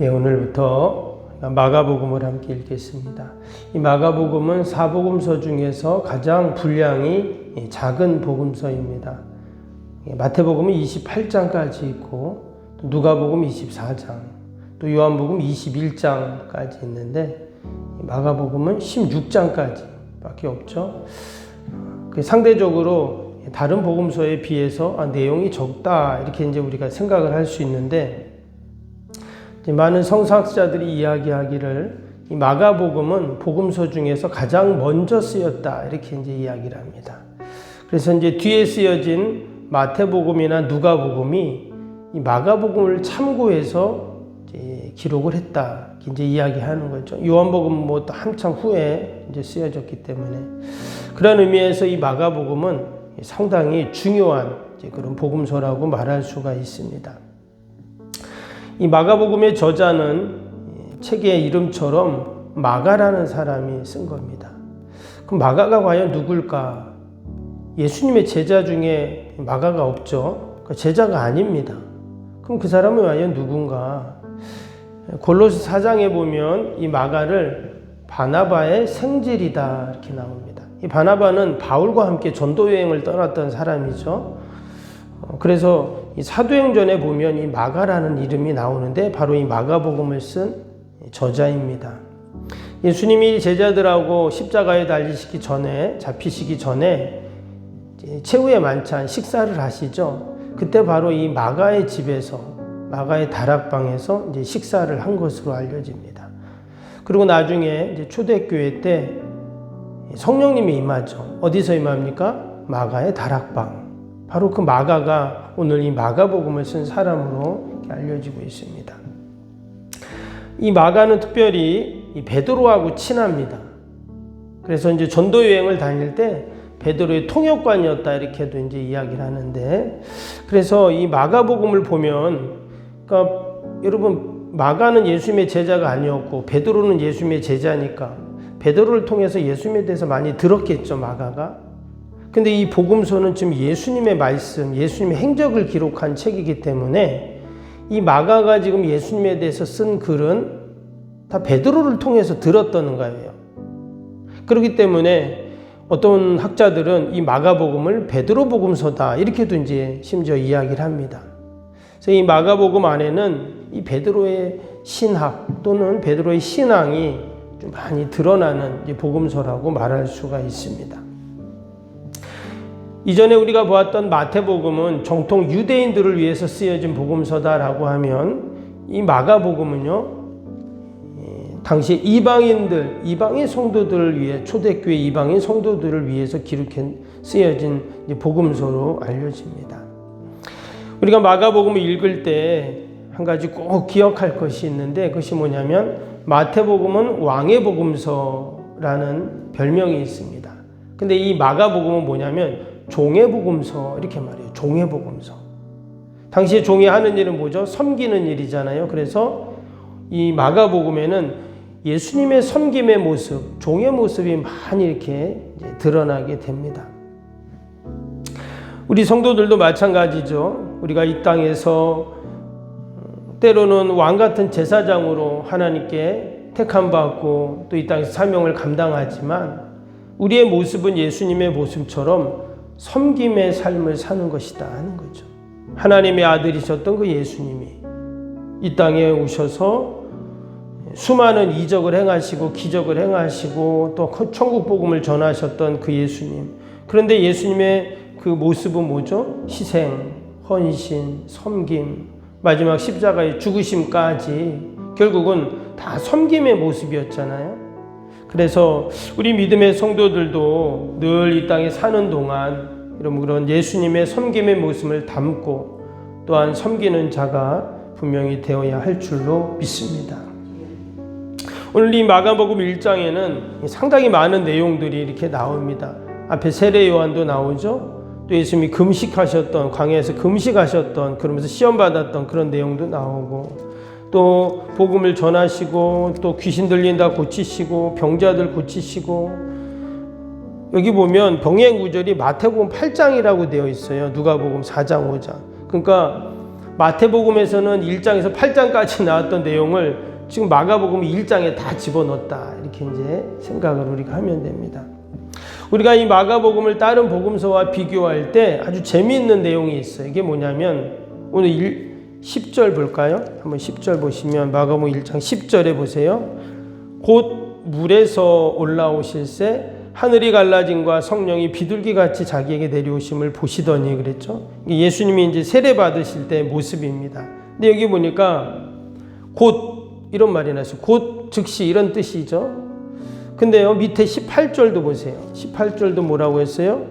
예, 오늘부터 마가복음을 함께 읽겠습니다. 이 마가복음은 사복음서 중에서 가장 분량이 작은 복음서입니다. 마태복음은 28장까지 있고 누가복음 24장, 또 요한복음 21장까지 있는데 마가복음은 16장까지 밖에 없죠. 상대적으로 다른 복음서에 비해서 내용이 적다 이렇게 이제 우리가 생각을 할 수 있는데, 많은 성서학자들이 이야기하기를 이 마가복음은 복음서 중에서 가장 먼저 쓰였다 이렇게 이제 이야기를 합니다. 그래서 이제 뒤에 쓰여진 마태복음이나 누가복음이 이 마가복음을 참고해서 이제 기록을 했다 이제 이야기하는 거죠. 요한복음은 뭐 또 한참 후에 이제 쓰여졌기 때문에, 그런 의미에서 이 마가복음은 상당히 중요한 이제 그런 복음서라고 말할 수가 있습니다. 이 마가복음의 저자는 책의 이름처럼 마가라는 사람이 쓴 겁니다. 그럼 마가가 과연 누굴까? 예수님의 제자 중에 마가가 없죠. 제자가 아닙니다. 그럼 그 사람은 과연 누군가? 골로새 4장에 보면 이 마가를 바나바의 생질이다 이렇게 나옵니다. 이 바나바는 바울과 함께 전도 여행을 떠났던 사람이죠. 그래서 이 사도행전에 보면 이 마가라는 이름이 나오는데 바로 이 마가복음을 쓴 저자입니다. 예수님이 제자들하고 십자가에 잡히시기 전에 최후의 만찬 식사를 하시죠. 그때 바로 이 마가의 집에서, 마가의 다락방에서 이제 식사를 한 것으로 알려집니다. 그리고 나중에 이제 초대교회 때 성령님이 임하죠. 어디서 임합니까? 마가의 다락방. 바로 그 마가가 오늘 이 마가복음을 쓴 사람으로 알려지고 있습니다. 이 마가는 특별히 이 베드로하고 친합니다. 그래서 이제 전도 여행을 다닐 때 베드로의 통역관이었다 이렇게도 이제 이야기를 하는데, 그래서 이 마가복음을 보면, 그러니까 여러분 마가는 예수님의 제자가 아니었고 베드로는 예수님의 제자니까 베드로를 통해서 예수님에 대해서 많이 들었겠죠, 마가가. 근데 이 복음서는 지금 예수님의 말씀, 예수님의 행적을 기록한 책이기 때문에 이 마가가 지금 예수님에 대해서 쓴 글은 다 베드로를 통해서 들었다는 거예요. 그렇기 때문에 어떤 학자들은 이 마가복음을 베드로 복음서다 이렇게도 이제 심지어 이야기를 합니다. 그래서 이 마가복음 안에는 이 베드로의 신학 또는 베드로의 신앙이 좀 많이 드러나는 복음서라고 말할 수가 있습니다. 이전에 우리가 보았던 마태복음은 정통 유대인들을 위해서 쓰여진 복음서다라고 하면, 이 마가복음은요, 당시 이방인 성도들을 위해, 초대교회 이방인 성도들을 위해서 쓰여진 복음서로 알려집니다. 우리가 마가복음을 읽을 때 한 가지 꼭 기억할 것이 있는데, 그것이 뭐냐면 마태복음은 왕의 복음서라는 별명이 있습니다. 근데 이 마가복음은 뭐냐면 종의 복음서 이렇게 말해요. 종의 복음서. 당시에 종이 하는 일은 뭐죠? 섬기는 일이잖아요. 그래서 이 마가복음에는 예수님의 섬김의 모습, 종의 모습이 많이 이렇게 드러나게 됩니다. 우리 성도들도 마찬가지죠. 우리가 이 땅에서 때로는 왕 같은 제사장으로 하나님께 택함받고 또 이 땅에서 사명을 감당하지만, 우리의 모습은 예수님의 모습처럼 섬김의 삶을 사는 것이다 하는 거죠. 하나님의 아들이셨던 그 예수님이 이 땅에 오셔서 수많은 이적을 행하시고 기적을 행하시고 또 천국 복음을 전하셨던 그 예수님. 그런데 예수님의 그 모습은 뭐죠? 희생, 헌신, 섬김, 마지막 십자가의 죽으심까지 결국은 다 섬김의 모습이었잖아요. 그래서 우리 믿음의 성도들도 늘 이 땅에 사는 동안 그런 예수님의 섬김의 모습을 담고 또한 섬기는 자가 분명히 되어야 할 줄로 믿습니다. 오늘 이 마가복음 1장에는 상당히 많은 내용들이 이렇게 나옵니다. 앞에 세례 요한도 나오죠. 또 예수님이 금식하셨던, 광야에서 금식하셨던, 그러면서 시험 받았던 그런 내용도 나오고, 또 복음을 전하시고 또 귀신 들린다 고치시고 병자들 고치시고, 여기 보면 병행 구절이 마태복음 8장이라고 되어 있어요. 누가복음 4장 5장. 그러니까 마태복음에서는 1장에서 8장까지 나왔던 내용을 지금 마가복음 1장에 다 집어넣었다. 이렇게 이제 생각을 우리가 하면 됩니다. 우리가 이 마가복음을 다른 복음서와 비교할 때 아주 재미있는 내용이 있어요. 이게 뭐냐면 오늘 10절 볼까요? 한번 10절 보시면 마가복음 1장 10절에 보세요. 곧 물에서 올라오실새 하늘이 갈라짐과 성령이 비둘기같이 자기에게 내려오심을 보시더니 그랬죠. 예수님이 이제 세례 받으실 때의 모습입니다. 근데 여기 보니까 곧 이런 말이 나왔어요. 곧 즉시 이런 뜻이죠. 근데요 밑에 18절도 보세요. 18절도 뭐라고 했어요?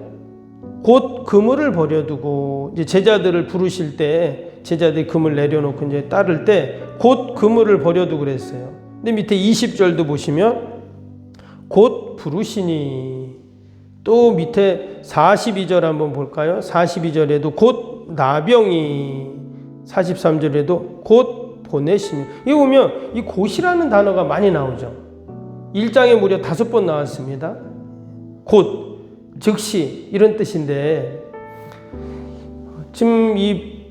곧 그물을 버려두고 이제 제자들을 부르실 때 제자들이 그물 내려놓고 이제 따를 때 곧 그물을 버려두고 그랬어요. 근데 밑에 20절도 보시면 곧 부르시니 또 밑에 42절 한번 볼까요? 42절에도 곧 나병이 43절에도 곧 보내시니 이거 보면 이 곧이라는 단어가 많이 나오죠. 1장에 무려 5번 나왔습니다. 곧, 즉시 이런 뜻인데 지금 이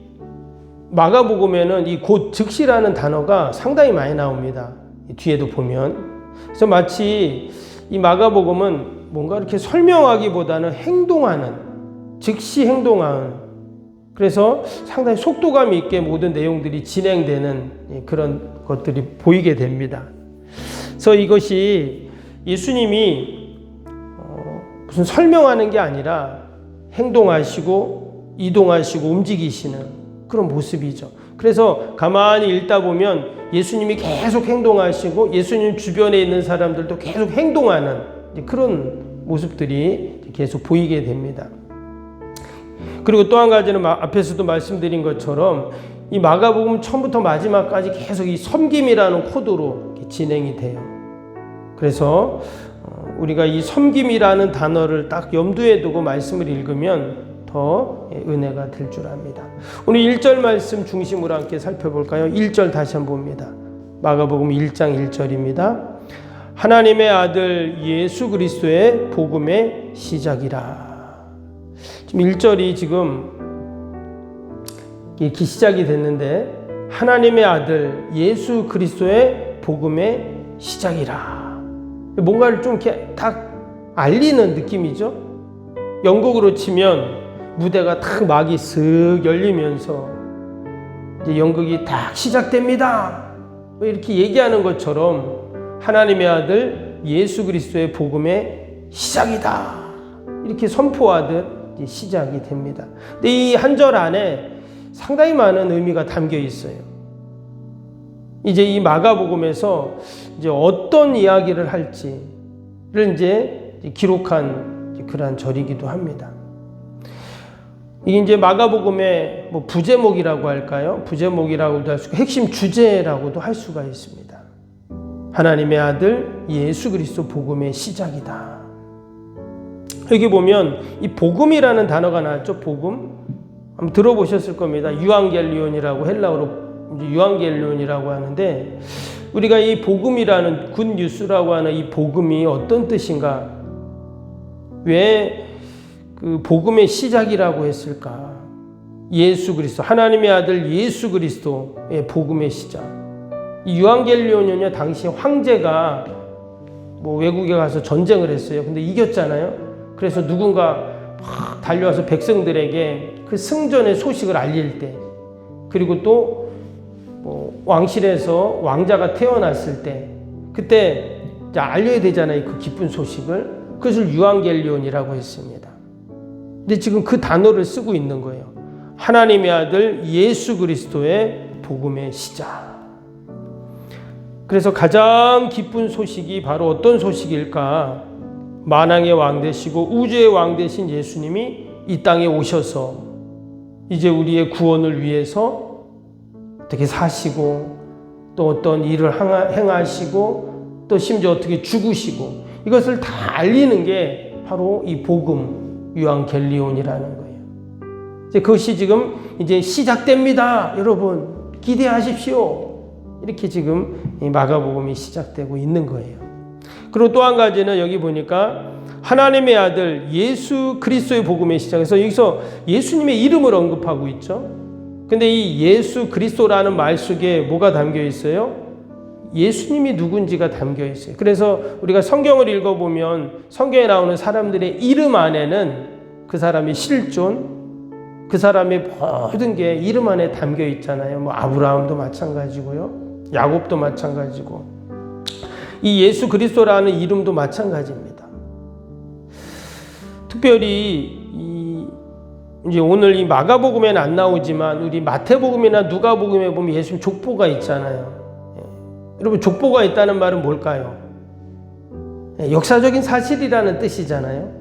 마가복음에는 이 곧, 즉시라는 단어가 상당히 많이 나옵니다. 뒤에도 보면. 그래서 마치 이 마가복음은 뭔가 이렇게 설명하기보다는 행동하는, 즉시 행동하는, 그래서 상당히 속도감 있게 모든 내용들이 진행되는 그런 것들이 보이게 됩니다. 그래서 이것이 예수님이 무슨 설명하는 게 아니라 행동하시고 이동하시고 움직이시는 그런 모습이죠. 그래서 가만히 읽다 보면 예수님이 계속 행동하시고 예수님 주변에 있는 사람들도 계속 행동하는 그런 모습들이 계속 보이게 됩니다. 그리고 또 한 가지는 앞에서도 말씀드린 것처럼 이 마가복음 처음부터 마지막까지 계속 이 섬김이라는 코드로 진행이 돼요. 그래서 우리가 이 섬김이라는 단어를 딱 염두에 두고 말씀을 읽으면 더 은혜가 될 줄 압니다. 오늘 1절 말씀 중심으로 함께 살펴볼까요? 1절 다시 한번 봅니다. 마가복음 1장 1절입니다. 하나님의 아들 예수 그리스도의 복음의 시작이라. 지금 1절이 지금 시작이 됐는데 하나님의 아들 예수 그리스도의 복음의 시작이라. 뭔가를 좀 이렇게 딱 알리는 느낌이죠. 연극으로 치면 무대가 딱 막이 슥 열리면서 이제 연극이 딱 시작됩니다. 이렇게 얘기하는 것처럼 하나님의 아들 예수 그리스도의 복음의 시작이다. 이렇게 선포하듯 시작이 됩니다. 근데 이 한 절 안에 상당히 많은 의미가 담겨 있어요. 이제 이 마가복음에서 이제 어떤 이야기를 할지를 이제 기록한 그러한 절이기도 합니다. 이게 이제 마가복음의 뭐 부제목이라고 할까요? 부제목이라고도 할 수 있고 핵심 주제라고도 할 수가 있습니다. 하나님의 아들 예수 그리스도 복음의 시작이다. 여기 보면 이 복음이라는 단어가 나왔죠. 복음. 한번 들어보셨을 겁니다. 유앙겔리온이라고 헬라어로 유앙겔리온이라고 하는데 우리가 이 복음이라는 굿뉴스라고 하는 이 복음이 어떤 뜻인가? 왜 그 복음의 시작이라고 했을까? 예수 그리스도, 하나님의 아들 예수 그리스도의 복음의 시작. 이 유앙겔리온은요, 당시 황제가 뭐 외국에 가서 전쟁을 했어요. 근데 이겼잖아요. 그래서 누군가 막 달려와서 백성들에게 그 승전의 소식을 알릴 때, 그리고 또 뭐 왕실에서 왕자가 태어났을 때, 그때 이제 알려야 되잖아요. 그 기쁜 소식을. 그것을 유앙겔리온이라고 했습니다. 근데 지금 그 단어를 쓰고 있는 거예요. 하나님의 아들 예수 그리스도의 복음의 시작. 그래서 가장 기쁜 소식이 바로 어떤 소식일까? 만왕의 왕 되시고 우주의 왕 되신 예수님이 이 땅에 오셔서 이제 우리의 구원을 위해서 어떻게 사시고 또 어떤 일을 행하시고 또 심지어 어떻게 죽으시고 이것을 다 알리는 게 바로 이 복음 유앙겔리온이라는 거예요. 이제 그것이 지금 이제 시작됩니다. 여러분 기대하십시오. 이렇게 지금 이 마가복음이 시작되고 있는 거예요. 그리고 또 한 가지는 여기 보니까 하나님의 아들 예수 그리스도의 복음의 시작에서 여기서 예수님의 이름을 언급하고 있죠. 근데 이 예수 그리스도라는 말 속에 뭐가 담겨 있어요? 예수님이 누군지가 담겨 있어요. 그래서 우리가 성경을 읽어보면 성경에 나오는 사람들의 이름 안에는 그 사람의 실존, 그 사람의 모든 게 이름 안에 담겨 있잖아요. 뭐 아브라함도 마찬가지고요. 야곱도 마찬가지고. 이 예수 그리스도라는 이름도 마찬가지입니다. 특별히 이제 오늘 이 마가복음에는 안 나오지만 우리 마태복음이나 누가복음에 보면 예수님 족보가 있잖아요. 여러분 족보가 있다는 말은 뭘까요? 역사적인 사실이라는 뜻이잖아요.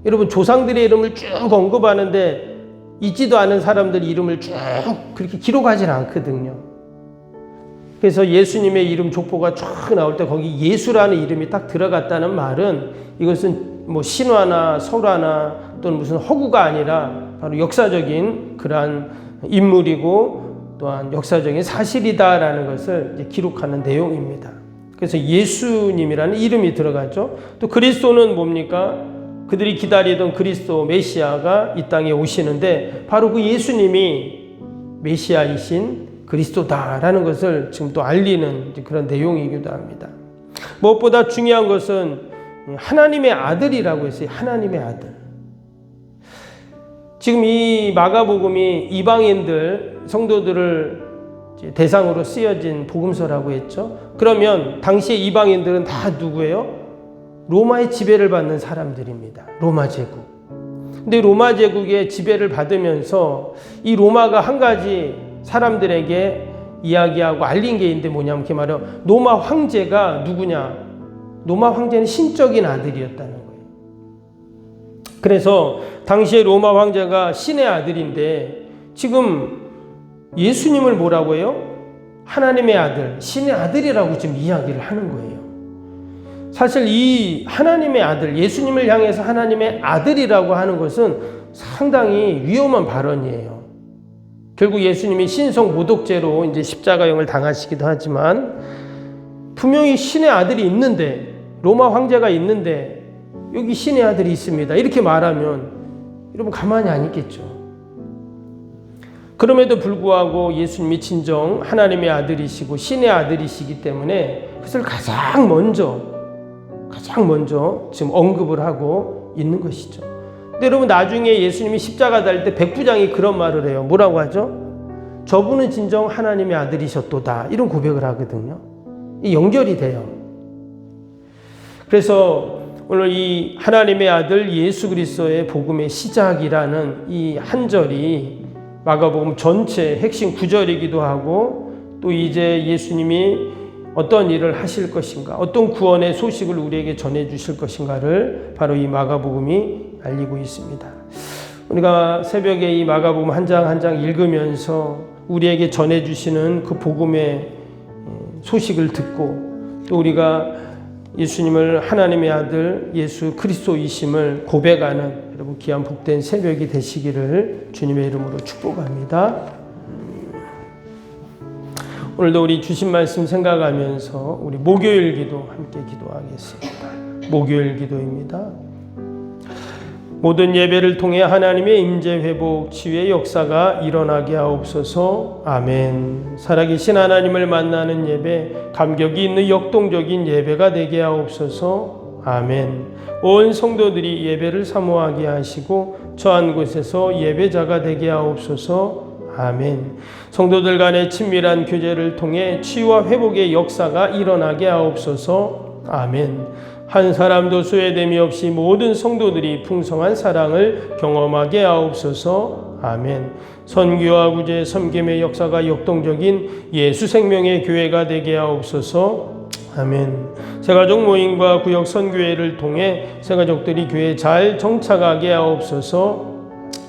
여러분 조상들의 이름을 쭉 언급하는데 있지도 않은 사람들 이름을 쭉 그렇게 기록하지는 않거든요. 그래서 예수님의 이름 족보가 쭉 나올 때 거기 예수라는 이름이 딱 들어갔다는 말은 이것은 뭐 신화나 설화나 또는 무슨 허구가 아니라 바로 역사적인 그러한 인물이고 또한 역사적인 사실이다라는 것을 이제 기록하는 내용입니다. 그래서 예수님이라는 이름이 들어가죠. 또 그리스도는 뭡니까? 그들이 기다리던 그리스도 메시아가 이 땅에 오시는데 바로 그 예수님이 메시아이신 그리스도다라는 것을 지금 또 알리는 그런 내용이기도 합니다. 무엇보다 중요한 것은 하나님의 아들이라고 했어요. 하나님의 아들. 지금 이 마가복음이 이방인들, 성도들을 대상으로 쓰여진 복음서라고 했죠. 그러면 당시의 이방인들은 다 누구예요? 로마의 지배를 받는 사람들입니다. 로마 제국. 근데 로마 제국의 지배를 받으면서 이 로마가 한 가지 사람들에게 이야기하고 알린 게 있는데 뭐냐면 그 말은 로마 황제가 누구냐? 로마 황제는 신적인 아들이었다는 거예요. 그래서 당시에 로마 황제가 신의 아들인데 지금 예수님을 뭐라고 해요? 하나님의 아들, 신의 아들이라고 지금 이야기를 하는 거예요. 사실 이 하나님의 아들, 예수님을 향해서 하나님의 아들이라고 하는 것은 상당히 위험한 발언이에요. 결국 예수님이 신성 모독죄로 이제 십자가형을 당하시기도 하지만 분명히 신의 아들이 있는데 로마 황제가 있는데 여기 신의 아들이 있습니다. 이렇게 말하면 여러분 가만히 안 있겠죠. 그럼에도 불구하고 예수님이 진정 하나님의 아들이시고 신의 아들이시기 때문에 그것을 가장 먼저 지금 언급을 하고 있는 것이죠. 근데 여러분 나중에 예수님이 십자가 달릴 때 백부장이 그런 말을 해요. 뭐라고 하죠? 저분은 진정 하나님의 아들이셨도다. 이런 고백을 하거든요. 이 연결이 돼요. 그래서 오늘 이 하나님의 아들 예수 그리스도의 복음의 시작이라는 이 한 절이 마가복음 전체 핵심 구절이기도 하고 또 이제 예수님이 어떤 일을 하실 것인가, 어떤 구원의 소식을 우리에게 전해주실 것인가를 바로 이 마가복음이 알리고 있습니다. 우리가 새벽에 이 마가복음 한 장 한 장 읽으면서 우리에게 전해주시는 그 복음의 소식을 듣고 또 우리가 예수님을 하나님의 아들 예수 그리스도이심을 고백하는 여러분 귀한 복된 새벽이 되시기를 주님의 이름으로 축복합니다. 오늘도 우리 주신 말씀 생각하면서 우리 목요일 기도 함께 기도하겠습니다. 목요일 기도입니다. 모든 예배를 통해 하나님의 임재 회복 치유의 역사가 일어나게 하옵소서. 아멘. 살아계신 하나님을 만나는 예배, 감격이 있는 역동적인 예배가 되게 하옵소서. 아멘. 온 성도들이 예배를 사모하게 하시고 처한 곳에서 예배자가 되게 하옵소서. 아멘. 성도들 간의 친밀한 교제를 통해 치유와 회복의 역사가 일어나게 하옵소서. 아멘. 한 사람도 소외됨이 없이 모든 성도들이 풍성한 사랑을 경험하게 하옵소서. 아멘. 선교와 구제, 섬김의 역사가 역동적인 예수 생명의 교회가 되게 하옵소서. 아멘. 새가족 모임과 구역 선교회를 통해 새가족들이 교회에 잘 정착하게 하옵소서.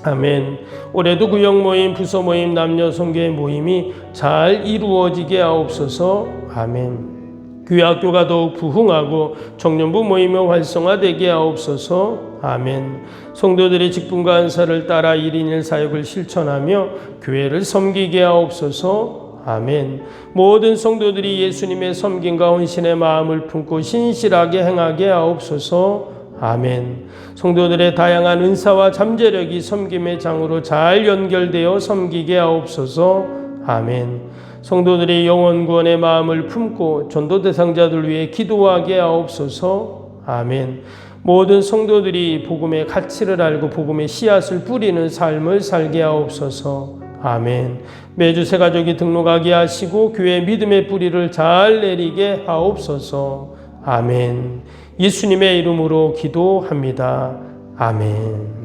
아멘. 올해도 구역 모임, 부서 모임, 남녀 선교회 모임이 잘 이루어지게 하옵소서. 아멘. 교회 학교가 더욱 부흥하고 청년부 모임의 활성화되게 하옵소서. 아멘. 성도들의 직분과 안사를 따라 1인 1사역을 실천하며 교회를 섬기게 하옵소서. 아멘. 모든 성도들이 예수님의 섬김과 헌신의 마음을 품고 신실하게 행하게 하옵소서. 아멘. 성도들의 다양한 은사와 잠재력이 섬김의 장으로 잘 연결되어 섬기게 하옵소서. 아멘. 성도들의 영혼 구원의 마음을 품고 전도 대상자들 위해 기도하게 하옵소서. 아멘. 모든 성도들이 복음의 가치를 알고 복음의 씨앗을 뿌리는 삶을 살게 하옵소서. 아멘. 매주 새 가족이 등록하게 하시고 교회 믿음의 뿌리를 잘 내리게 하옵소서. 아멘. 예수님의 이름으로 기도합니다. 아멘.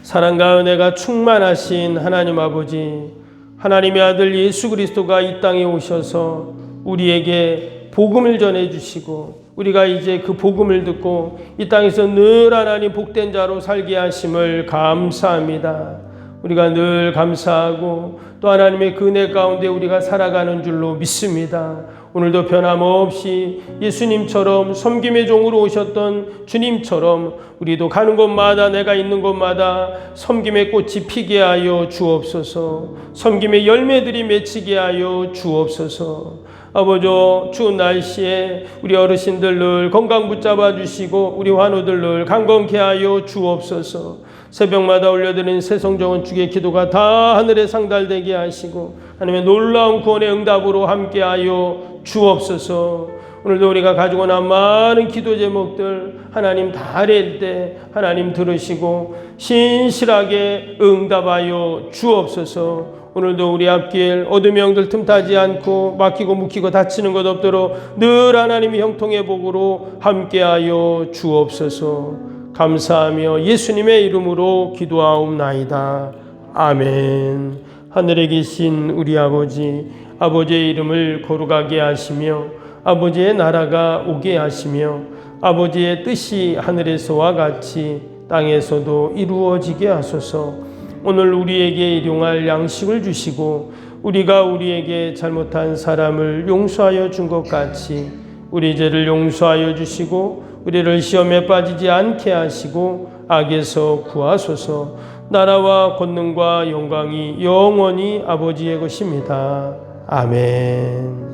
사랑과 은혜가 충만하신 하나님 아버지, 하나님의 아들 예수 그리스도가 이 땅에 오셔서 우리에게 복음을 전해주시고 우리가 이제 그 복음을 듣고 이 땅에서 늘 하나님 복된 자로 살게 하심을 감사합니다. 우리가 늘 감사하고 또 하나님의 그 은혜 가운데 우리가 살아가는 줄로 믿습니다. 오늘도 변함없이 예수님처럼 섬김의 종으로 오셨던 주님처럼 우리도 가는 곳마다 내가 있는 곳마다 섬김의 꽃이 피게 하여 주옵소서. 섬김의 열매들이 맺히게 하여 주옵소서. 아버지, 추운 날씨에 우리 어르신들 늘 건강 붙잡아 주시고 우리 환우들 늘 강건케 하여 주옵소서. 새벽마다 올려드리는 새성정원 주의 기도가 다 하늘에 상달되게 하시고 하나님의 놀라운 구원의 응답으로 함께하여 주옵소서. 오늘도 우리가 가지고 난 많은 기도 제목들 하나님 다 아랠 때 하나님 들으시고 신실하게 응답하여 주옵소서. 오늘도 우리 앞길 어둠의 영들 틈타지 않고 막히고 묵히고 다치는 것 없도록 늘 하나님의 형통의 복으로 함께하여 주옵소서. 감사하며 예수님의 이름으로 기도하옵나이다. 아멘. 하늘에 계신 우리 아버지, 아버지의 이름을 거룩하게 하시며 아버지의 나라가 오게 하시며 아버지의 뜻이 하늘에서와 같이 땅에서도 이루어지게 하소서. 오늘 우리에게 일용할 양식을 주시고 우리가 우리에게 잘못한 사람을 용서하여 준 것 같이 우리 죄를 용서하여 주시고 우리를 시험에 빠지지 않게 하시고 악에서 구하소서. 나라와 권능과 영광이 영원히 아버지의 것입니다. 아멘.